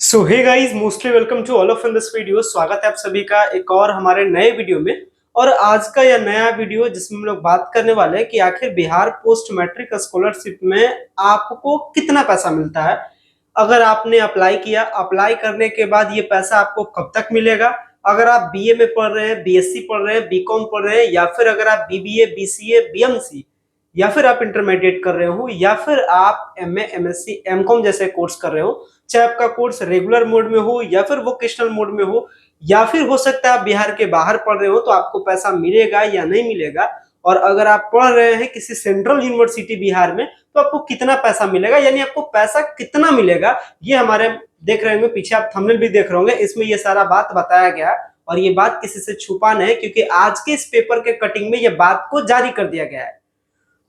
So hey guys, mostly welcome to all of in this video. स्वागत है आप सभी का एक और हमारे नए वीडियो में। और आज का यह नया वीडियो जिसमें हम लोग बात करने वाले हैं कि आखिर बिहार पोस्ट मैट्रिक स्कॉलरशिप में आपको कितना पैसा मिलता है। अगर आपने अप्लाई किया, अप्लाई करने के बाद ये पैसा आपको कब तक मिलेगा। अगर आप बीए में पढ़ रहे हैं, बीएससी पढ़ रहे हैं, बीकॉम पढ़ रहे हैं, या फिर अगर आप बीबीए, बीसीए, बीएमसी, या फिर आप इंटरमीडिएट कर रहे हो, या फिर आप एमए, एमएससी, एमकॉम जैसे कोर्स कर रहे हो, चाहे आपका कोर्स रेगुलर मोड में हो या फिर वोकेशनल मोड में हो, या फिर हो सकता है आप बिहार के बाहर पढ़ रहे हो, तो आपको पैसा मिलेगा या नहीं मिलेगा। और अगर आप पढ़ रहे हैं किसी सेंट्रल यूनिवर्सिटी बिहार में, तो आपको कितना पैसा मिलेगा, यानी आपको पैसा कितना मिलेगा, ये हमारे देख रहे होंगे पीछे, आप थंबनेल भी देख रहे होंगे, इसमें ये सारा बात बताया गया है। और ये बात किसी से छुपा नहीं है, क्योंकि आज के इस पेपर के कटिंग में ये बात को जारी कर दिया गया है।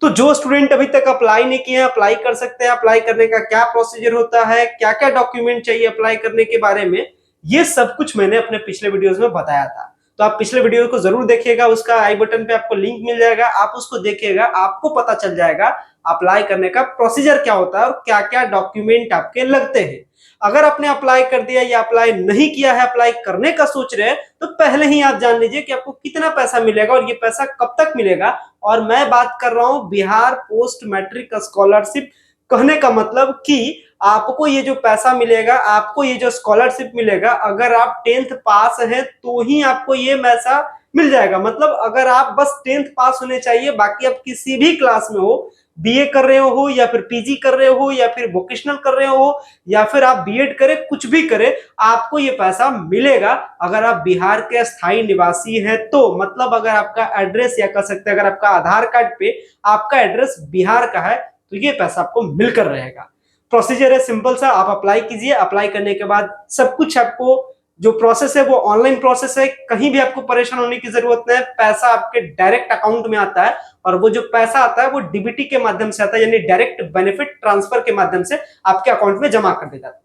तो जो स्टूडेंट अभी तक अप्लाई नहीं किए हैं, अप्लाई कर सकते हैं। अप्लाई करने का क्या प्रोसीजर होता है, क्या क्या डॉक्यूमेंट चाहिए अप्लाई करने के बारे में, ये सब कुछ मैंने अपने पिछले वीडियोस में बताया था। तो आप पिछले वीडियो को जरूर देखिएगा, उसका आई बटन पे आपको लिंक मिल जाएगा, आप उसको देखिएगा, आपको पता चल जाएगा अप्लाई करने का प्रोसीजर क्या होता है और क्या क्या डॉक्यूमेंट आपके लगते हैं। अगर आपने अप्लाई कर दिया या अप्लाई नहीं किया है, अप्लाई करने का सोच रहे हैं, तो पहले ही आप जान लीजिए कि आपको कितना पैसा मिलेगा और ये पैसा कब तक मिलेगा। और मैं बात कर रहा हूं बिहार पोस्ट मैट्रिक स्कॉलरशिप। कहने का मतलब कि आपको ये जो पैसा मिलेगा, आपको ये जो स्कॉलरशिप मिलेगा, अगर आप 10th पास हैं तो ही आपको ये पैसा मिल जाएगा। मतलब अगर आप बस 10th पास होने चाहिए, बाकी आप किसी भी क्लास में हो, बीए कर रहे हो या फिर पीजी कर रहे हो या फिर वोकेशनल कर रहे हो या फिर आप बीएड करें, कुछ भी करें, आपको ये पैसा मिलेगा। अगर आप बिहार के स्थायी निवासी हैं तो, मतलब अगर आपका एड्रेस, या कह सकते हैं अगर आपका आधार कार्ड पे आपका एड्रेस बिहार का है, तो ये पैसा आपको मिलकर रहेगा। प्रोसीजर है सिंपल सा, आप अप्लाई कीजिए। अप्लाई करने के बाद सब कुछ आपको, जो प्रोसेस है वो ऑनलाइन प्रोसेस है, कहीं भी आपको परेशान होने की जरूरत नहीं है। पैसा आपके डायरेक्ट अकाउंट में आता है, और वो जो पैसा आता है वो डीबीटी के माध्यम से आता है, यानी डायरेक्ट बेनिफिट ट्रांसफर के माध्यम से आपके अकाउंट में जमा कर दिया जाता है।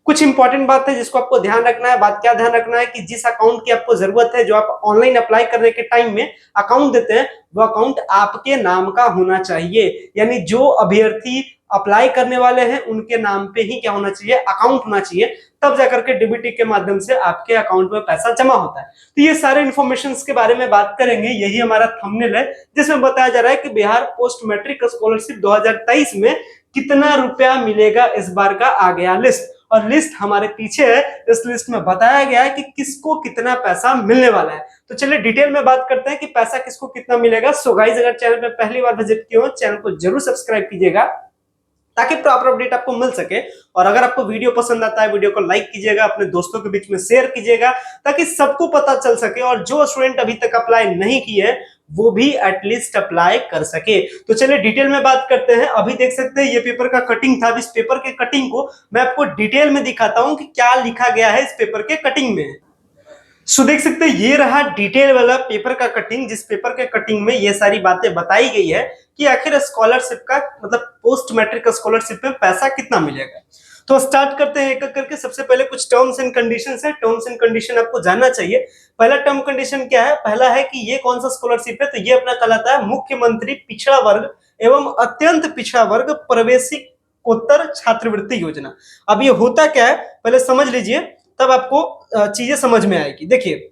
कुछ इंपॉर्टेंट बात है जिसको आपको ध्यान रखना है। बात क्या ध्यान रखना है कि जिस अकाउंट की आपको जरूरत है, जो आप ऑनलाइन अप्लाई करने के टाइम में अकाउंट देते हैं, वो अकाउंट आपके नाम का होना चाहिए। यानी जो अभ्यर्थी अप्लाई करने वाले हैं उनके नाम पे ही क्या होना चाहिए, अकाउंट होना चाहिए। तब जाकर के डीबीटी के माध्यम से आपके अकाउंट में पैसा जमा होता है। तो ये सारे इन्फॉर्मेशन के बारे में बात करेंगे। यही हमारा थंबनेल है जिसमें बताया जा रहा है कि बिहार पोस्ट मैट्रिक स्कॉलरशिप 2023 में कितना रुपया मिलेगा। इस बार का आ गया लिस्ट, और लिस्ट हमारे पीछे है। इस लिस्ट में बताया गया है कि किसको कितना पैसा मिलने वाला है। तो चलिए डिटेल में बात करते हैं कि पैसा किसको कितना मिलेगा। सो गाइस, अगर चैनल पे पहली बार विजिट किए हो, चैनल को जरूर सब्सक्राइब कीजिएगा ताकि प्रॉपर अपडेट आपको मिल सके। और अगर आपको वीडियो पसंद आता है, वीडियो को लाइक कीजिएगा, अपने दोस्तों के बीच में शेयर कीजिएगा, ताकि सबको पता चल सके, और जो स्टूडेंट अभी तक अप्लाई नहीं किए वो भी एटलीस्ट अप्लाई कर सके। तो चलिए डिटेल में बात करते हैं। अभी देख सकते हैं ये पेपर का कटिंग था। इस पेपर के कटिंग को मैं आपको डिटेल में दिखाता हूं कि क्या लिखा गया है इस पेपर के कटिंग में। सो देख सकते हैं ये रहा डिटेल वाला पेपर का कटिंग, जिस पेपर के कटिंग में ये सारी बातें बताई गई है कि आखिर स्कॉलरशिप का, मतलब पोस्ट मैट्रिक स्कॉलरशिप में पैसा कितना मिलेगा। तो स्टार्ट करते हैं एक एक करके। सबसे पहले कुछ टर्म्स एंड कंडीशंस है। टर्म्स एंड कंडीशन आपको जानना चाहिए। पहला टर्म कंडीशन क्या है? पहला है कि ये कौन सा स्कॉलरशिप है, तो ये अपना कहलाता है मुख्यमंत्री पिछड़ा वर्ग एवं अत्यंत पिछड़ा वर्ग प्रवेशिकोत्तर छात्रवृत्ति योजना। अब ये होता क्या है पहले समझ लीजिए, तब आपको चीजें समझ में आएगी। देखिए,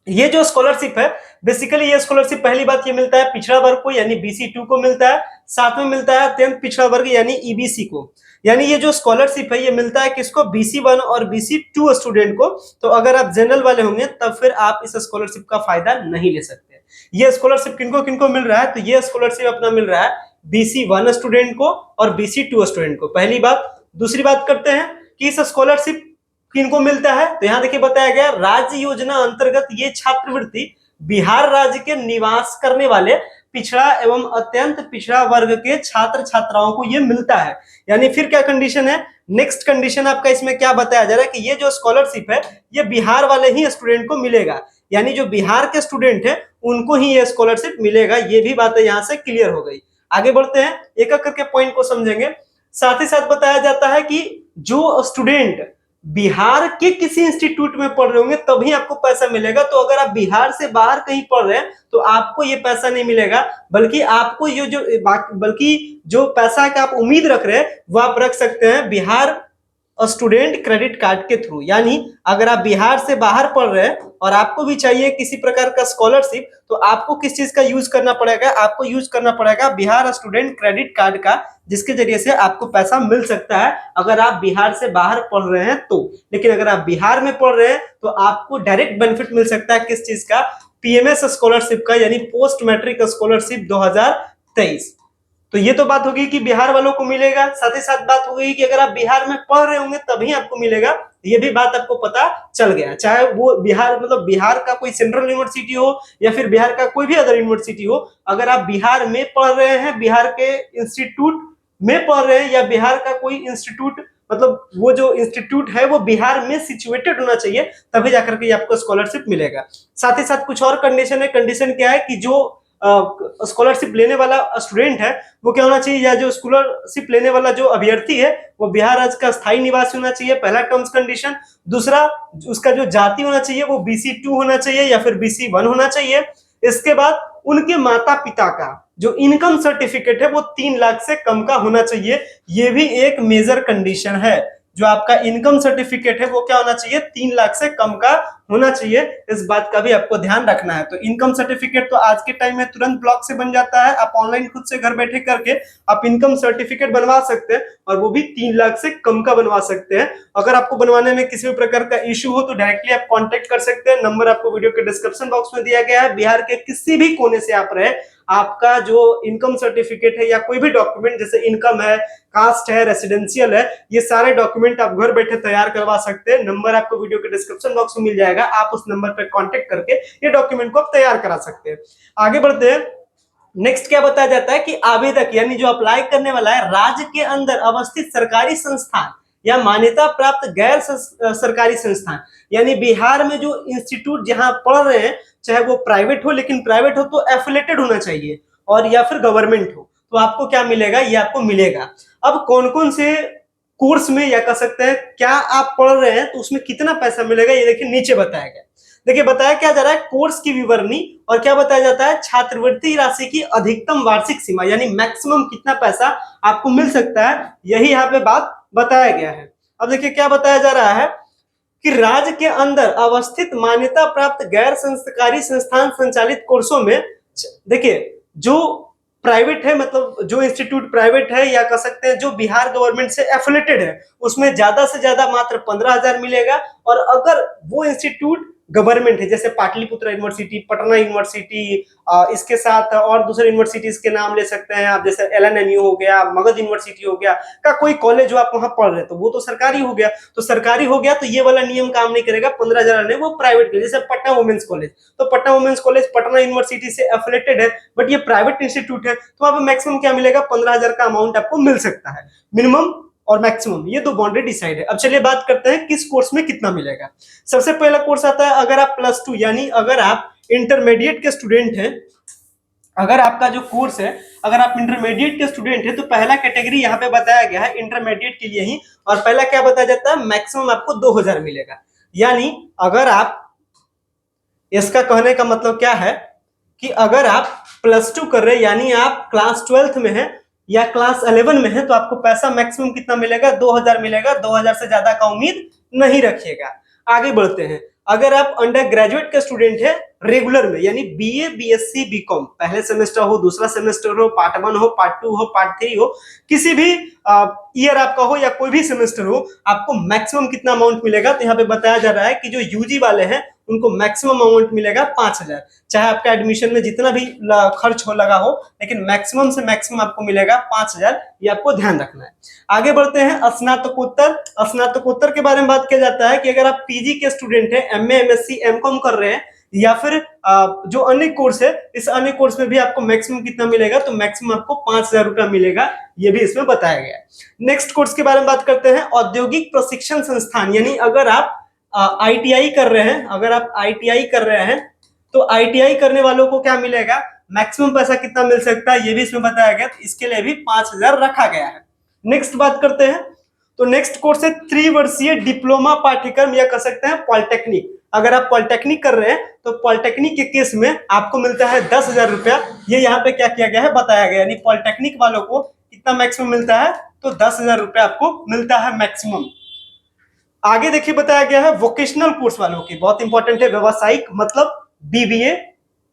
ये जो स्कॉलरशिप है, बेसिकली ये स्कॉलरशिप पहली बात ये मिलता है पिछड़ा वर्ग को, यानी BC2 को मिलता है। साथ में मिलता है अत्यंत पिछड़ा वर्ग यानी EBC को। यानी ये जो स्कॉलरशिप है ये मिलता है किसको? BC1 और BC2 स्टूडेंट को। तो अगर आप जनरल वाले होंगे तब फिर आप इस स्कॉलरशिप का फायदा नहीं ले सकते। ये स्कॉलरशिप किनको किनको मिल रहा है? तो ये स्कॉलरशिप अपना मिल रहा है BC1 स्टूडेंट को और BC2 स्टूडेंट को। पहली बात। दूसरी बात करते हैं कि इस स्कॉलरशिप किनको मिलता है, तो यहां देखिए बताया गया राज्य योजना अंतर्गत ये छात्रवृत्ति बिहार राज्य के निवास करने वाले पिछड़ा एवं अत्यंत पिछड़ा वर्ग के छात्र छात्राओं को ये मिलता है। यानी फिर क्या कंडीशन है? नेक्स्ट कंडीशन आपका इसमें क्या बताया जा रहा है कि ये जो स्कॉलरशिप है ये बिहार वाले ही स्टूडेंट को मिलेगा। यानी जो बिहार के स्टूडेंट है उनको ही ये स्कॉलरशिप मिलेगा। ये भी बातें यहां से क्लियर हो गई। आगे बढ़ते हैं, एक एक करके पॉइंट को समझेंगे। साथ ही साथ बताया जाता है कि जो स्टूडेंट बिहार के किसी इंस्टीट्यूट में पढ़ रहे होंगे तभी आपको पैसा मिलेगा। तो अगर आप बिहार से बाहर कहीं पढ़ रहे हैं तो आपको ये पैसा नहीं मिलेगा, बल्कि आपको ये जो पैसा का आप उम्मीद रख रहे हैं वो आप रख सकते हैं बिहार स्टूडेंट क्रेडिट कार्ड के थ्रू, यानी अगर आप बिहार से बाहर पढ़ रहे हैं और आपको भी चाहिए किसी प्रकार का स्कॉलरशिप, तो आपको किस चीज का यूज करना पड़ेगा? आपको यूज करना पड़ेगा बिहार स्टूडेंट क्रेडिट कार्ड का, जिसके जरिए से आपको पैसा मिल सकता है अगर आप बिहार से बाहर पढ़ रहे हैं तो। लेकिन अगर आप बिहार में पढ़ रहे हैं तो आपको डायरेक्ट बेनिफिट मिल सकता है किस चीज का? पीएमएस स्कॉलरशिप का, यानी पोस्ट मैट्रिक स्कॉलरशिप 2023। तो ये तो बात होगी कि बिहार वालों को मिलेगा, साथ ही साथ बात हो गई कि अगर आप बिहार में पढ़ रहे होंगे तभी आपको मिलेगा, ये भी बात आपको पता चल गया। चाहे वो बिहार मतलब बिहार का कोई सेंट्रल यूनिवर्सिटी हो या फिर बिहार का कोई भी अदर यूनिवर्सिटी हो, अगर आप बिहार में पढ़ रहे हैं, बिहार के इंस्टीट्यूट में पढ़ रहे हैं, या बिहार का कोई इंस्टीट्यूट मतलब वो जो इंस्टीट्यूट है वो बिहार में सिचुएटेड होना चाहिए, तभी जाकर के आपको स्कॉलरशिप मिलेगा। साथ ही साथ कुछ और कंडीशन है। कंडीशन क्या है कि जो स्कॉलरशिप लेने वाला स्टूडेंट है वो क्या होना चाहिए, या जो स्कॉलरशिप लेने वाला जो अभ्यर्थी है वो बिहार राज्य का स्थायी निवासी होना चाहिए, पहला टर्म्स कंडीशन। दूसरा, उसका जो जाति होना चाहिए वो BC2 होना चाहिए या फिर BC1 होना चाहिए। इसके बाद उनके माता पिता का जो इनकम सर्टिफिकेट है वो 3 लाख से कम का होना चाहिए, ये भी एक मेजर कंडीशन है। जो आपका इनकम सर्टिफिकेट है वो क्या होना चाहिए? 3 लाख से कम का होना चाहिए। इस बात का भी आपको ध्यान रखना है। तो इनकम सर्टिफिकेट तो आज के टाइम में तुरंत ब्लॉक से बन जाता है, आप ऑनलाइन खुद से घर बैठे करके आप इनकम सर्टिफिकेट बनवा सकते हैं, और वो भी 3 लाख से कम का बनवा सकते हैं। अगर आपको बनवाने में किसी भी प्रकार का इश्यू हो तो डायरेक्टली आप कांटेक्ट कर सकते हैं, नंबर आपको वीडियो के डिस्क्रिप्शन बॉक्स में दिया गया है। बिहार के किसी भी कोने से आप रहे, आपका जो इनकम सर्टिफिकेट है या कोई भी डॉक्यूमेंट जैसे इनकम है, कास्ट है, रेसिडेंशियल है, ये सारे डॉक्यूमेंट आप घर बैठे तैयार करवा सकते हैं। नंबर आपको वीडियो के डिस्क्रिप्शन बॉक्स में मिल जाएगा, आप उस नंबर पर कांटेक्ट करके ये डॉक्यूमेंट को आप तैयार करा सकते हैं। आगे बढ़ते हैं। नेक्स्ट क्या बताया जाता है कि आवेदक यानी जो अप्लाई करने वाला है, राज्य के अंदर अवस्थित सरकारी संस्थान या मान्यता प्राप्त गैर सरकारी संस्थान, यानी बिहार में जो इंस्टीट्यूट जहां पढ़ रहे हैं, चाहे वो प्राइवेट हो, लेकिन प्राइवेट हो तो एफिलेटेड होना चाहिए, और या फिर गवर्नमेंट हो, तो आपको क्या मिलेगा? ये आपको मिलेगा। अब कौन कौन से कोर्स में या कह सकते हैं क्या आप पढ़ रहे हैं तो उसमें कितना पैसा मिलेगा, ये देखिए नीचे बताया गया। देखिए बताया क्या जा रहा है, कोर्स की विवरणी, और क्या बताया जाता है, छात्रवृत्ति राशि की अधिकतम वार्षिक सीमा, यानी मैक्सिमम कितना पैसा आपको मिल सकता है, यही यहाँ पे बात बताया गया है। अब देखिए क्या बताया जा रहा है कि राज्य के अंदर अवस्थित मान्यता प्राप्त गैर सरकारी संस्थान संचालित कोर्सों में, देखिए जो प्राइवेट है, मतलब जो इंस्टीट्यूट प्राइवेट है या कह सकते हैं जो बिहार गवर्नमेंट से एफिलेटेड है, उसमें ज्यादा से ज्यादा मात्र 15,000 मिलेगा। और अगर वो इंस्टीट्यूट गवर्नमेंट है, जैसे पाटलिपुत्र यूनिवर्सिटी, पटना यूनिवर्सिटी, इसके साथ और दूसरे यूनिवर्सिटीज के नाम ले सकते हैं आप, जैसे LNMU हो गया, मगध यूनिवर्सिटी हो गया, का कोई कॉलेज जो आप वहां पढ़ रहे हैं, तो वो तो सरकारी हो गया। तो सरकारी हो गया तो ये वाला नियम काम नहीं करेगा, 15,000 नहीं, वो प्राइवेट के, जैसे पटना वुमेन्स कॉलेज, तो Patna women's college Patna university से एफिलेटेड है, बट ये प्राइवेट इंस्टीट्यूट है, तो वहां पर मैक्सिमम क्या मिलेगा? 15,000 का अमाउंट आपको मिल सकता है। मिनिमम और मैक्सिमम, ये दो बाउंड्री डिसाइड है। अब चलिए बात करते हैं किस कोर्स में कितना मिलेगा। सबसे पहला कोर्स आता है, अगर आप +2 यानी अगर आप इंटरमीडिएट के स्टूडेंट हैं, अगर आपका जो कोर्स है, अगर आप इंटरमीडिएट के स्टूडेंट हैं, तो पहला कैटेगरी यहाँ पे बताया गया है इंटरमीडिएट के लिए ही, और पहला क्या बताया जाता है, मैक्सिमम आपको 2,000 मिलेगा। यानी अगर आप, इसका कहने का मतलब क्या है कि अगर आप +2 कर रहे हैं, यानी आप क्लास 12th में है या क्लास 11 में है, तो आपको पैसा मैक्सिमम कितना मिलेगा? 2,000 मिलेगा। 2,000 से ज्यादा का उम्मीद नहीं रखिएगा। आगे बढ़ते हैं। अगर आप अंडर ग्रेजुएट के स्टूडेंट है रेगुलर में, यानी BA BSc BCom, पहले सेमेस्टर हो, दूसरा सेमेस्टर हो, पार्ट 1 हो, पार्ट 2 हो, पार्ट 3 हो, किसी भी ईयर आपका हो या कोई भी सेमेस्टर हो, आपको मैक्सिमम कितना अमाउंट मिलेगा? तो यहाँ पे बताया जा रहा है कि जो UG वाले हैं उनको मैक्सिमम अमाउंट मिलेगा 5,000। चाहे आपका एडमिशन में जितना भी खर्च हो लगा हो, लेकिन मैक्सिमम से मैक्सिमम आपको मिलेगा 5,000, ये आपको ध्यान रखना है। आगे बढ़ते हैं। स्नातकोत्तर। स्नातकोत्तर के बारे में बात किया जाता है कि अगर आप PG के स्टूडेंट हैं, MA MSc MCom कर रहे हैं, या फिर जो अन्य कोर्स है, इस अन्य कोर्स में भी आपको मैक्सिमम कितना मिलेगा? तो मैक्सिमम आपको 5,000 रुपया मिलेगा, ये भी इसमें बताया गया है। नेक्स्ट कोर्स के बारे में बात करते हैं, औद्योगिक प्रशिक्षण संस्थान, यानी अगर आप ITI कर रहे हैं, अगर आप ITI कर रहे हैं तो ITI करने वालों को क्या मिलेगा? मैक्सिमम पैसा कितना मिल सकता है, ये भी इसमें बताया गया, तो इसके लिए भी 5,000 रखा गया है। नेक्स्ट बात करते हैं। तो नेक्स्ट कोर्स है 3 वर्षीय डिप्लोमा पाठ्यक्रम, या कह सकते हैं पॉलिटेक्निक। अगर आप पॉलिटेक्निक कर रहे हैं तो पॉलिटेक्निक के केस में आपको मिलता है 10,000 रुपया। ये यहाँ पे क्या किया गया है, बताया गया, यानी पॉलिटेक्निक वालों को कितना मैक्सिमम मिलता है? तो 10,000 रुपया आपको मिलता है मैक्सिमम। आगे देखिए बताया गया है वोकेशनल कोर्स वालों की, बहुत इंपॉर्टेंट है, व्यवसायिक मतलब बीबीए,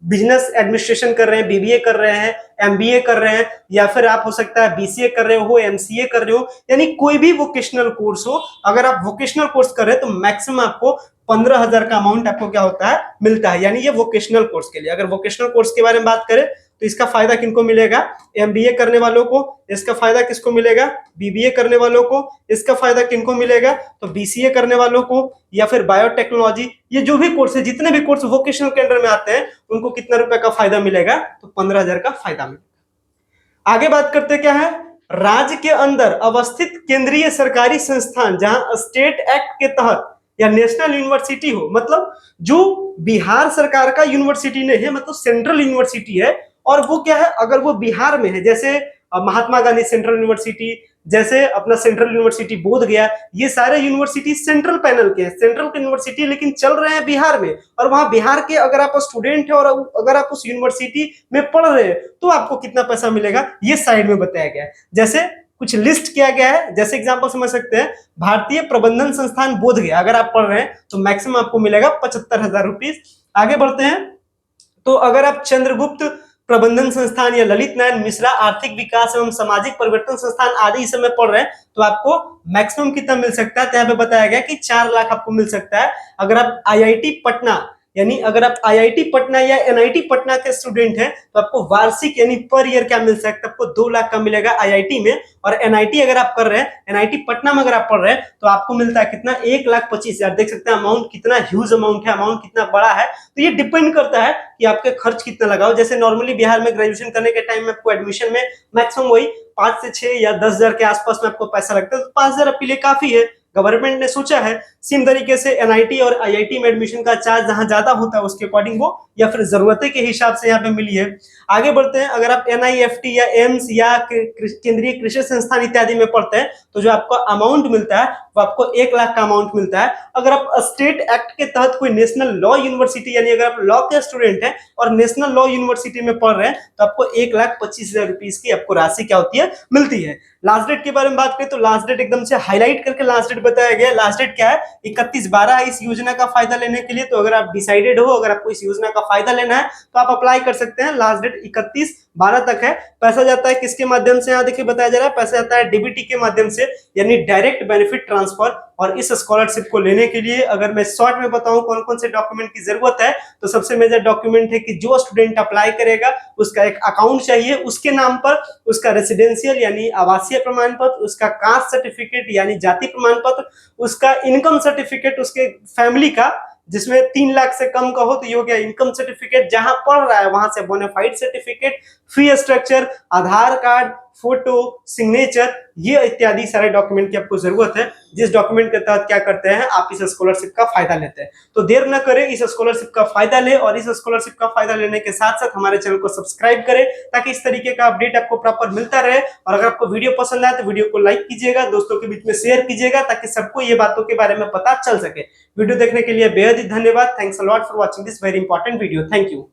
बिजनेस एडमिनिस्ट्रेशन कर रहे हैं, बीबीए कर रहे हैं, एमबीए कर रहे हैं, या फिर आप हो सकता है बीसीए कर रहे हो, एमसीए कर रहे हो, यानी कोई भी वोकेशनल कोर्स हो, अगर आप वोकेशनल कोर्स कर रहे हैं तो मैक्सिमम आपको 15,000 का अमाउंट आपको क्या होता है, मिलता है, यानी ये वोकेशनल कोर्स के लिए। अगर वोकेशनल कोर्स के बारे में बात करें तो इसका फायदा किनको मिलेगा, एमबीए करने वालों को, इसका फायदा किसको मिलेगा, बीबीए करने वालों को, इसका फायदा किनको मिलेगा, तो बीसीए करने वालों को, या फिर बायोटेक्नोलॉजी, ये जो भी कोर्स है, जितने भी कोर्स वोकेशनल के अंडर में आते हैं उनको कितना रुपए का फायदा मिलेगा, तो 15,000 का फायदा मिलेगा। आगे बात करते क्या है, राज्य के अंदर अवस्थित केंद्रीय सरकारी संस्थान जहां स्टेट एक्ट के तहत या नेशनल यूनिवर्सिटी हो, मतलब जो बिहार सरकार का यूनिवर्सिटी नहीं है, मतलब सेंट्रल यूनिवर्सिटी है, और वो क्या है, अगर वो बिहार में है, जैसे महात्मा गांधी सेंट्रल यूनिवर्सिटी, जैसे अपना सेंट्रल यूनिवर्सिटी बोध गया, ये सारे यूनिवर्सिटी सेंट्रल पैनल के हैं, सेंट्रल के यूनिवर्सिटी, लेकिन चल रहे हैं बिहार में, और वहां बिहार के अगर आप स्टूडेंट है और अगर आप उस यूनिवर्सिटी में पढ़ रहे हैं तो आपको कितना पैसा मिलेगा, ये साइड में बताया गया है। जैसे कुछ लिस्ट किया गया है, जैसे एग्जांपल समझ सकते हैं, भारतीय प्रबंधन संस्थान बोध गया अगर आप पढ़ रहे हैं तो मैक्सिमम आपको मिलेगा 75,000 रुपीज। आगे बढ़ते हैं, तो अगर आप चंद्रगुप्त प्रबंधन संस्थान या ललित नारायण मिश्रा आर्थिक विकास एवं सामाजिक परिवर्तन संस्थान आदि इस समय पढ़ रहे हैं तो आपको मैक्सिमम कितना मिल सकता है, तो यहाँ पे बताया गया कि 4 लाख आपको मिल सकता है। अगर आप आईआईटी पटना, यानी अगर आप आईआईटी पटना या एनआईटी पटना के स्टूडेंट हैं तो आपको वार्षिक यानी पर ईयर क्या मिल सकता है, आपको 2 लाख का मिलेगा आईआईटी में। और एनआईटी अगर आप कर रहे हैं, एनआईटी पटना में अगर आप पढ़ रहे हैं तो आपको मिलता है कितना, 1,25,000। देख सकते हैं अमाउंट कितना ह्यूज अमाउंट है, अमाउंट कितना बड़ा है। तो ये डिपेंड करता है कि आपके खर्च कितना लगाओ। जैसे नॉर्मली बिहार में ग्रेजुएशन करने के टाइम में आपको एडमिशन में मैक्सिमम वही 5 से 6 या 10,000 के आसपास में आपको पैसा लगता है, तो 5,000 आपके लिए काफी है। गवर्नमेंट ने सोचा है सेम तरीके से एनआईटी और आईआईटी में एडमिशन का चार्ज जहां ज्यादा होता है उसके अकॉर्डिंग वो, या फिर जरूरतें के हिसाब से यहाँ पे मिली है। आगे बढ़ते हैं, अगर आप एनआईएफटी या एम्स या केंद्रीय कृषि संस्थान इत्यादि में पढ़ते हैं तो जो आपको अमाउंट मिलता है वो आपको 1 लाख का अमाउंट मिलता है। अगर आप स्टेट एक्ट के तहत कोई नेशनल लॉ यूनिवर्सिटी, यानी अगर आप लॉ के स्टूडेंट हैं और नेशनल लॉ यूनिवर्सिटी में पढ़ रहे हैं तो आपको 1,25,000 रुपीज की आपको राशि क्या होती है, मिलती है। लास्ट डेट के बारे में बात करें तो लास्ट डेट एकदम से हाईलाइट करके लास्ट डेट बताया गया। लास्ट डेट क्या है, 31/12 है इस योजना का फायदा लेने के लिए। तो अगर आप डिसाइडेड हो, अगर आपको इस योजना का फायदा लेना है तो आप अप्लाई कर सकते हैं। लास्ट डेट 31/12 तक है। पैसा जाता है किसके माध्यम से, यहाँ देखिए बताया जा रहा है, पैसा जाता है डीबीटी के माध्यम से, यानी डायरेक्ट बेनिफिट ट्रांसफर। और इस स्कॉलरशिप को लेने के लिए अगर मैं शॉर्ट में बताऊं कौन कौन से डॉक्यूमेंट की जरूरत है, तो सबसे मेजर डॉक्यूमेंट है कि जो स्टूडेंट अप्लाई करेगा उसका एक अकाउंट चाहिए, उसके नाम पर उसका रेसिडेंशियल यानी आवासीय प्रमाण पत्र, उसका कास्ट सर्टिफिकेट यानी जाति प्रमाण पत्र, उसका इनकम सर्टिफिकेट उसके फैमिली का जिसमें 3 लाख से कम का हो तो ये हो गया इनकम सर्टिफिकेट, जहां पढ़ रहा है वहां से बोनाफाइड सर्टिफिकेट, फी स्ट्रक्चर, आधार कार्ड, फोटो, सिग्नेचर, ये इत्यादि सारे डॉक्यूमेंट की आपको जरूरत है, जिस डॉक्यूमेंट के तहत क्या करते हैं आप इस स्कॉलरशिप का फायदा लेते हैं। तो देर न करें, इस स्कॉलरशिप का फायदा ले, और इस स्कॉलरशिप का फायदा लेने के साथ साथ हमारे चैनल को सब्सक्राइब करें ताकि इस तरीके का अपडेट आपको प्रॉपर मिलता रहे। और अगर आपको वीडियो पसंद आए तो वीडियो को लाइक कीजिएगा, दोस्तों के बीच में शेयर कीजिएगा ताकि सबको ये बातों के बारे में पता चल सके। वीडियो देखने के लिए बेहद ही धन्यवाद। Thanks a lot for watching this very important video. Thank you.